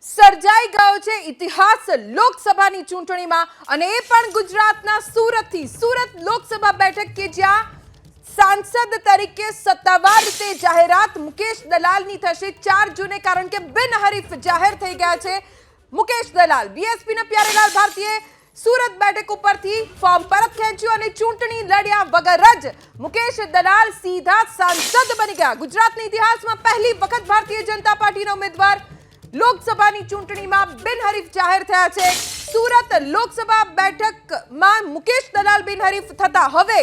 સર્જાઈ ગયો છે ઇતિહાસ લોકસભાની ચૂંટણીમાં અને એ પણ ગુજરાતના સુરતથી સુરત લોકસભા બેઠક કે જ્યાં सांसद तरीके सत्तावार रीते जाहेरात मुकेश दलालनी थशे 4 जूने कारण के बिनहरीफ जाहिर થઈ ગયા છે મુકેશ દલાલ બીએસપી ના પ્યારેલાલ ભારતીએ સુરત બેઠક ઉપરથી ફોર્મ પરત ખેંચ્યું અને ચૂંટણી લડ્યા વગર જ મુકેશ દલાલ સીધા સાંસદ બની ગયા। ગુજરાતના ઇતિહાસમાં પહેલી વખત ભારતીય જનતા પાર્ટીના ઉમેદવાર લોકસભાની ચૂંટણીમાં બિનહરીફ જાહેર થયા છે। સુરત લોકસભા બેઠકમાં મુકેશ દલાલ બિનહરીફ થતા હવે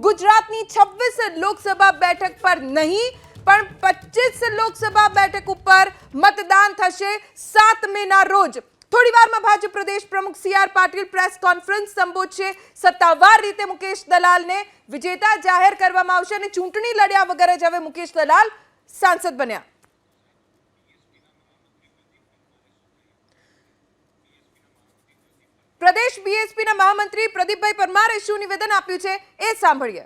ગુજરાતની 26 લોકસભા બેઠક પર નહીં પણ 25 લોકસભા બેઠક ઉપર મતદાન થશે 7 મેના રોજ। થોડી વારમાં ભાજપ પ્રદેશ પ્રમુખ સીઆર પાટીલ પ્રેસ કોન્ફરન્સ સંબોધશે। સત્તાવાર રીતે મુકેશ દલાલને વિજેતા જાહેર કરવામાં આવશે અને ચૂંટણી લડ્યા વગર જ હવે મુકેશ દલાલ સાંસદ બન્યા। प्रदेश बीएसपी ना महामंत्री प्रदीप भाई परमारे શું નિવેદન આપ્યું છે એ સાંભળીએ।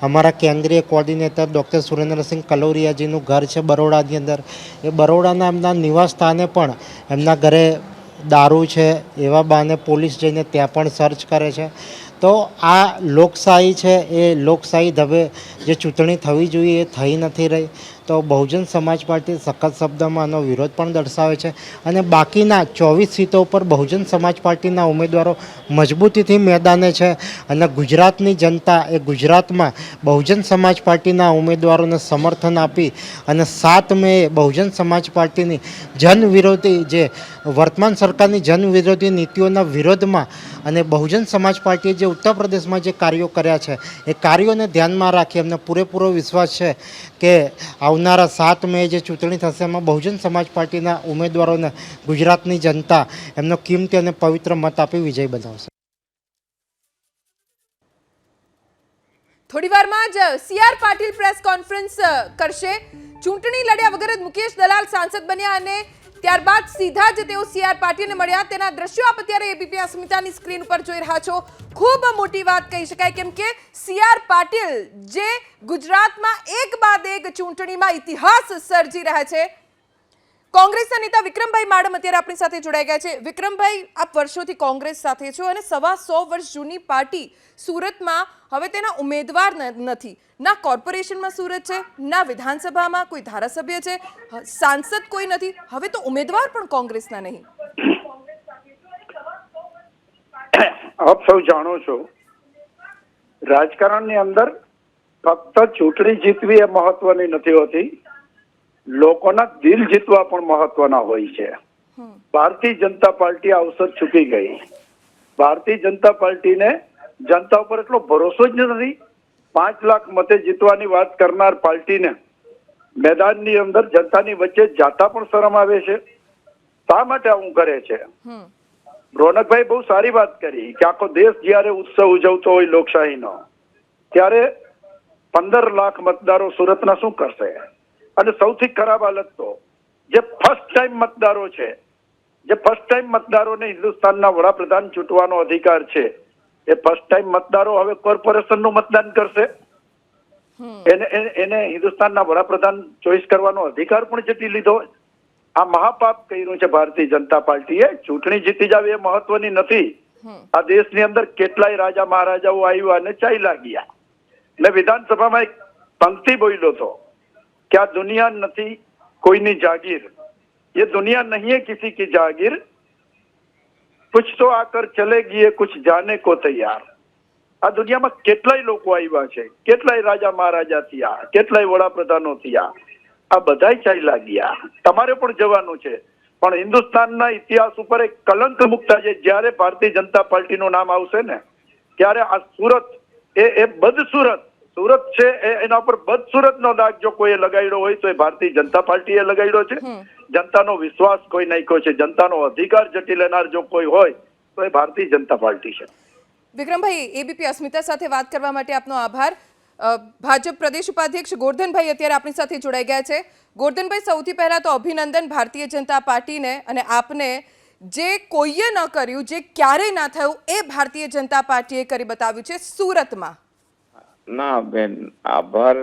અમારા કેન્દ્રીય કોઓર્ડિનેટર ડૉક્ટર સુરેન્દ્ર સિંહ કલોરિયાજીનું ઘર છે બરોડાની અંદર। એ બરોડાના એમના નિવાસ સ્થાને પણ એમના ઘરે દારૂ છે એવા બહાને પોલીસ જઈને ત્યાં પણ સર્ચ કરે છે। તો આ લોકશાહી છે એ લોકશાહી ઢબે જે ચૂંટણી થવી જોઈએ એ થઈ નથી રહી। તો બહુજન સમાજ પાર્ટી સખત શબ્દમાં આનો વિરોધ પણ દર્શાવે છે અને બાકીના 24 સીટો ઉપર બહુજન સમાજ પાર્ટીના ઉમેદવારો મજબૂતીથી મેદાને છે અને ગુજરાતની જનતા એ ગુજરાતમાં બહુજન સમાજ પાર્ટીના ઉમેદવારોને સમર્થન આપી અને 7 મે બહુજન સમાજ પાર્ટીની જનવિરોધી જે વર્તમાન સરકારની જનવિરોધી નીતિઓના વિરોધમાં અને બહુજન સમાજ પાર્ટીએ જે ઉત્તર પ્રદેશમાં જે કાર્યો કર્યા છે એ કાર્યોને ધ્યાનમાં રાખી અમને પૂરેપૂરો વિશ્વાસ છે કે આવનારા 7 મે જે ચૂંટણી થશે એમાં બહુજન સમાજ પાર્ટીના ઉમેદવારોને ગુજરાતની જનતા એમનો કિંમતી અને પવિત્ર મત આપી વિજય બનાવશે। થોડી વારમાં જ સીઆર પાટીલ પ્રેસ કોન્ફરન્સ કરશે। ચૂંટણી લડ્યા વગર જ મુકેશ દલાલ સાંસદ બન્યા અને ત્યારબાદ સીધા જ તેઓ સીઆર પાટીલને મળ્યા। તેના દ્રશ્યો આપ અત્યારે એબીપી અસ્મિતાની સ્ક્રીન ઉપર જોઈ રહ્યા છો। ખૂબ મોટી વાત કહી શકાય કેમ કે સીઆર પાટીલ જે ગુજરાતમાં એક બાદ એક ચૂંટણીમાં ઇતિહાસ સર્જી રહ્યા છે। કોંગ્રેસના નેતા વિક્રમભાઈ માડમ અત્યારે આપણી સાથે જોડાઈ ગયા છે। વિક્રમભાઈ, આપ વર્ષોથી કોંગ્રેસ સાથે છો અને 125 વર્ષ જૂની પાર્ટી સુરતમાં હવે તેના ઉમેદવાર નથી, ના કોર્પોરેશનમાં સુરત છે, ના વિધાનસભામાં કોઈ ધારાસભ્ય છે, સાંસદ કોઈ નથી, હવે તો ઉમેદવાર પણ કોંગ્રેસના નહીં। આપ સૌ જાણો છો રાજકારણની અંદર ફક્ત ચૂંટણી જીતવી એ મહત્વની નથી હોતી, લોકોના દિલ જીતવા પણ મહત્વના હોય છે। ભારતીય જનતા પાર્ટી આ અવસર ચૂકી ગઈ। ભારતીય જનતા પાર્ટીને જનતા ઉપર એટલો ભરોસો જ નથી। 5 લાખ મતે જીતવાની વાત કરનાર પાર્ટીને મેદાનની અંદર જનતાની વચ્ચે જાતા પણ શરમ આવે છે। શા માટે આવું કરે છે? રોનકભાઈ બહુ સારી વાત કરી કે આખો દેશ જ્યારે ઉત્સવ ઉજવતો હોય લોકશાહીનો ત્યારે 15 લાખ મતદારો સુરતના શું કરશે? અને સૌથી ખરાબ હાલત તો જે ફર્સ્ટ ટાઈમ મતદારો છે, જે ફર્સ્ટ ટાઈમ મતદારોને હિન્દુસ્તાનના વડાપ્રધાન ચૂંટવાનો અધિકાર છે, એ ફર્સ્ટ ટાઈમ મતદારો હવે કોર્પોરેશનનું મતદાન કરશે। એને હિન્દુસ્તાનના વડાપ્રધાન ચોઈસ કરવાનો અધિકાર પણ જીતી લીધો। આ મહાપાપ કર્યું છે ભારતીય જનતા પાર્ટીએ। ચૂંટણી જીતી જાવ એ મહત્વની નથી। આ દેશની અંદર કેટલાય રાજા મહારાજાઓ આવ્યા અને ચાલ્યા ગયા। મેં વિધાનસભામાં એક પંક્તિ બોલ્યો હતો કે આ દુનિયા નથી કોઈની જાગીર, ये दुनिया नहीं है किसी की जागीर, कुछ तो आकर चलेगी ये कुछ जाने को तैयार। આ દુનિયામાં કેટલાય લોકો આવ્યા છે, કેટલાય રાજા મહારાજા થયા, કેટલાય વડાપ્રધાનો થયા, આ બધાય ચાલ્યા ગયા। તમારે પણ જવાનું છે, પણ હિન્દુસ્તાનના ઇતિહાસ ઉપર એક કલંક મુકતા છે। જ્યારે ભારતીય જનતા પાર્ટીનું નામ આવશે ને ત્યારે આ સુરત એ બદસુરત સુરત છે એના ઉપર બદસુરતનો દાગ જો કોઈએ લગાડ્યો હોય તો એ ભારતીય જનતા પાર્ટીએ લગાડ્યો છે। જનતાનો વિશ્વાસ કોઈ નાખ્યો છે, જનતાનો અધિકાર જટી લેનાર જો કોઈ હોય તો એ ભારતીય જનતા પાર્ટી છે। વિક્રમભાઈ, એબીપી અસ્મિતા સાથે વાત કરવા માટે આપનો આભાર। ભાજપ પ્રદેશ ઉપાધ્યક્ષ ગોરધનભાઈ અત્યારે આપણી સાથે જોડાઈ ગયા છે। ગોરધનભાઈ, સૌથી પહેલા તો અભિનંદન ભારતીય જનતા પાર્ટીને અને આપને જે કોઈએ ન કર્યું, જે ક્યારેય ના થયું એ ભારતીય જનતા પાર્ટીએ કરી બતાવ્યું છે સુરતમાં। ના બેન, આભાર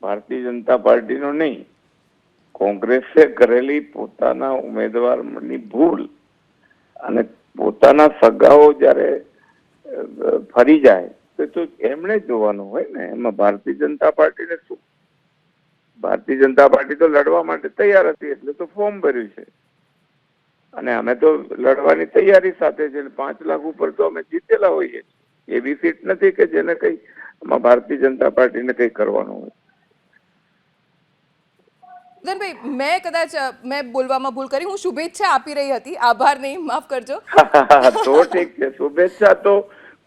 ભારતીય જનતા પાર્ટીનો નહીં, કોંગ્રેસે કરેલી પોતાના ઉમેદવારની ભૂલ અને પોતાના સગાઓ જ્યારે ફરી જાય તો એમણે જોવાનું હોય ને, એમાં ભારતીય જનતા પાર્ટીને શું? ભારતીય જનતા પાર્ટી તો લડવા માટે તૈયાર હતી એટલે તો ફોર્મ ભર્યું છે અને અમે તો લડવાની તૈયારી સાથે છે. 5 લાખ ઉપર તો અમે જીતેલા હોઈએ છીએ. એવી સીટ નથી કે જેને કઈ આમાં ભારતીય જનતા પાર્ટીને કઈ કરવાનું હોય. ભાઈ મેં બોલવામાં ભૂલ કરી, હું શુભેચ્છા આપી રહી હતી, આભાર નહીં, માફ કરજો. તો ઠીક છે, શુભેચ્છા તો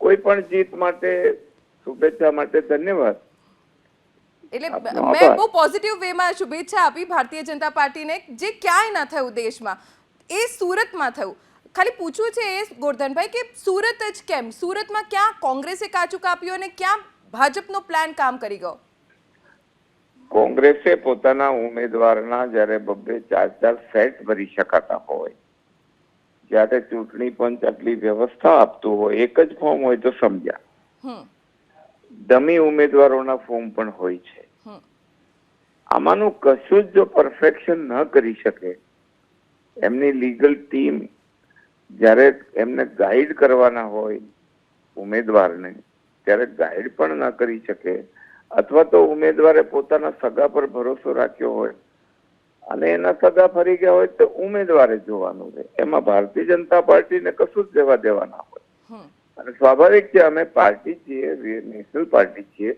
કોઈ પણ જીત માટે, શુભેચ્છા માટે ધન્યવાદ. એટલે મેં બહુ પોઝિટિવ વેમાં શુભેચ્છા આપી ભારતીય જનતા પાર્ટીને, જે ક્યાંય ના થયું દેશમાં, એ સુરતમાં થયું. ખાલી પૂછવું છે એ ગોરધનભાઈ કે સુરત જ કેમ? સુરતમાં ક્યાં કોંગ્રેસે કાચું કાપ્યું અને ક્યાં ભાજપનો પ્લાન કામ કરી ગયો? કોંગ્રેસે પોતાના ઉમેદવારના જ્યારે 2-4 સેટ ભરી શકાતા હોય, જ્યારે ચૂંટણી પંચ આટલી વ્યવસ્થા આપતું હોય, એક જ ફોર્મ હોય તો સમજ્યા, ડમી ઉમેદવારોના ફોર્મ પણ હોય છે. આમાંનું કશું જ જો પરફેક્શન ન કરી શકે, એમની લીગલ ટીમ જ્યારે એમને ગાઈડ કરવાના હોય ઉમેદવારને, ત્યારે ગાઈડ પણ ન કરી શકે, અથવા તો ઉમેદવારે પોતાના સગા પર ભરોસો રાખ્યો હોય અને એના સગા ફરી ગયા હોય તો ઉમેદવારે જોવાનું છે. એમાં ભારતીય જનતા પાર્ટીને કશું જ લેવા દેવાના હોય. અને સ્વાભાવિક છે, અમે પાર્ટી છીએ, નેશનલ પાર્ટી છીએ,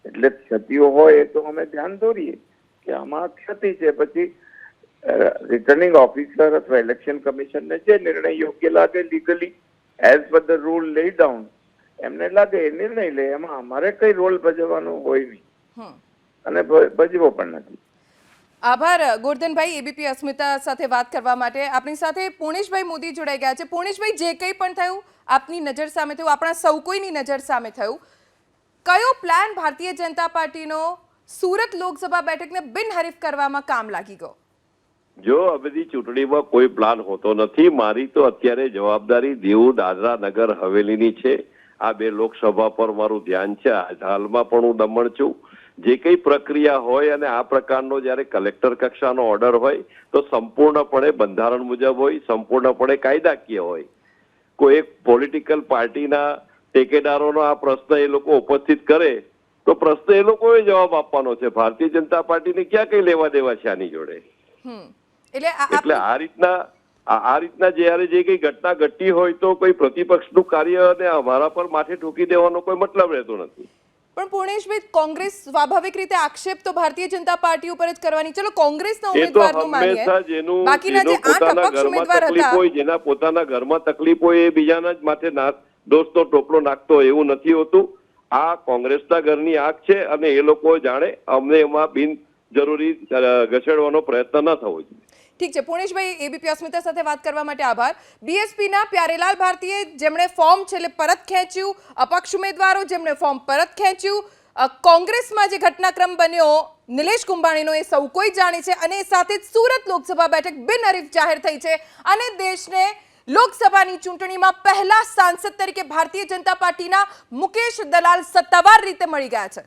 એટલે ક્ષતિઓ હોય એ તો અમે ધ્યાન દોરીએ કે આમાં ક્ષતિ છે. પછી રિટર્નિંગ ઓફિસર અથવા ઇલેક્શન કમિશનને જે નિર્ણય યોગ્ય લાગે legally as per the rule lead down, એમને લાગે એ નિર્ણય લે, એમાં અમારે કઈ રોલ ભજવવાનો હોય નહીં અને ભજવો પણ નથી. આભાર ગોરધનભાઈ, એબીપી અસ્મિતા સાથે વાત કરવા માટે. આપણી સાથે પૂર્ણેશભાઈ મોદી જોડાઈ ગયા છે. પૂર્ણેશભાઈ, જે કંઈ પણ થયું આપની નજર સામે થયું, આપણા સૌ કોઈની નજર સામે થયું, કયો પ્લાન ભારતીય જનતા પાર્ટીનો સુરત લોકસભા બેઠકને બિનહરીફ કરવામાં કામ લાગી ગયો? જો આ બધી ચૂંટણીમાં કોઈ પ્લાન હોતો નથી. મારી તો અત્યારે જવાબદારી દીવ, દાદરા, નગર હવેલીની છે. આ 2 લોકસભા પર મારું ધ્યાન છે. હાલમાં પણ હું દમણ છું. જે કઈ પ્રક્રિયા હોય અને આ પ્રકારનો જ્યારે કલેક્ટર કક્ષાનો ઓર્ડર હોય તો સંપૂર્ણપણે બંધારણ મુજબ હોય, સંપૂર્ણપણે કાયદાકીય હોય. કોઈ એક પોલિટિકલ પાર્ટીના ટેકેદારોનો આ પ્રશ્ન એ લોકો ઉપસ્થિત કરે તો પ્રશ્ન એ લોકોએ જવાબ આપવાનો છે. ભારતીય જનતા પાર્ટીને ક્યાં કઈ લેવા દેવા છે આની જોડે? એટલે આ રીતના જયારે જે કઈ ઘટના ઘટી હોય તો કોઈ પ્રતિપક્ષનું કાર્ય અને અમારા પર માથે ઠોકી દેવાનો કોઈ મતલબ રહેતો નથી. પણ પૂર્ણેશભાઈ, કોંગ્રેસ સ્વાભાવિક રીતે આક્ષેપ તો ભારતીય જનતા પાર્ટી ઉપર જ કરવાની. ચલો કોંગ્રેસના ઉમેદવારનું માનીએ, બાકીના જે 8 અપક્ષ ઉમેદવાર હતા, જેના પોતાના ઘરમાં તકલીફ હોય એ બીજાના જ માથે દોષનો ટોપલો નાખતો હોય એવું નથી હોતું. આ કોંગ્રેસના ઘરની આગ છે અને એ લોકો જાણે, અમને એમાં બિનજરૂરી ઘસેડવાનો પ્રયત્ન ન થવો જોઈએ. ઠીક છે પૂર્ણેશભાઈ, એબીપી અસ્મિતા સાથે વાત કરવા માટે આભાર. બીએસપીના પ્યારેલાલ ભારતીએ જેમણે ફોર્મ છેલ્લે પરત ખેંચ્યું, અપક્ષ ઉમેદવારો જેમણે ફોર્મ પરત ખેંચ્યું, કોંગ્રેસમાં જે ઘટનાક્રમ બન્યો નિલેશ કુંભાણીનો એ સૌ કોઈ જાણે છે, અને સાથે જ સુરત લોકસભા બેઠક બિનહરીફ જાહેર થઈ છે અને દેશને લોકસભાની ચૂંટણીમાં પહેલા સાંસદ તરીકે ભારતીય જનતા પાર્ટીના મુકેશ દલાલ સત્તાવાર રીતે મળી ગયા છે.